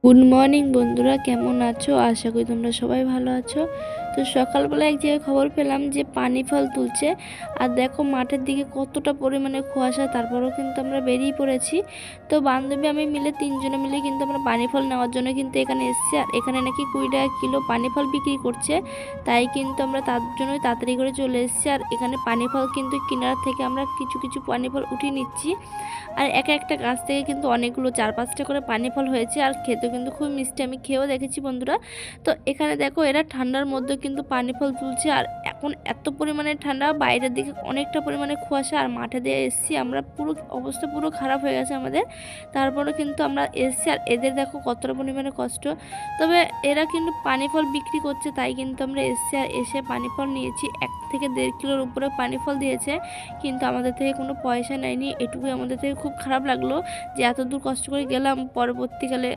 Good morning বন্ধুরা, কেমন আছো? আশা করি তোমরা সবাই ভালো আছো। তো সকালবেলা এক জায়গায় খবর পেলাম যে পানি ফল তুলছে। আর দেখো মাঠের দিকে কতটা পরিমাণে কুয়াশা, তারপরেও কিন্তু আমরা বেরিয়ে পড়েছি। তো বান্ধবী আমি মিলে তিনজনে মিলে কিন্তু আমরা পানি ফল নেওয়ার জন্য কিন্তু এখানে এসেছি। আর এখানে নাকি 20 টাকা কিলো পানি ফল বিক্রি করছে, তাই কিন্তু আমরা তার জন্যই তাড়াতাড়ি করে চলে এসেছি। আর এখানে পানি ফল কিন্তু কিনার থেকে আমরা কিছু কিছু পানি ফল উঠিয়ে নিচ্ছি। আর একটা গাছ থেকে কিন্তু অনেকগুলো 4-5টা করে পানি ফল হয়েছে, আর খেতে কিন্তু খুব মিষ্টি, আমি খেয়েও দেখেছি বন্ধুরা। তো এখানে দেখো এরা ঠান্ডার মধ্যে কিন্তু পানি ফল তুলছে। আর এখন এত পরিমাণে ঠান্ডা, বাইরের দিকে অনেকটা পরিমাণে কুয়াশা, আর মাঠে দিয়ে এসছি আমরা, পুরো অবস্থা পুরো খারাপ হয়ে গেছে আমাদের। তারপরে কিন্তু আমরা এসছি, আর এদের দেখো কতটা পরিমাণে কষ্ট। তবে এরা কিন্তু পানি ফল বিক্রি করছে, তাই কিন্তু আমরা এসছি। আর এসে পানি ফল নিয়েছি, 1 থেকে 1.5 কিলোর উপরে পানি ফল দিয়েছে, কিন্তু আমাদের থেকে কোনো পয়সা নেয়নি। এটুকুই আমাদের থেকে খুব খারাপ লাগলো যে এত দূর কষ্ট করে গেলাম, পরবর্তীকালে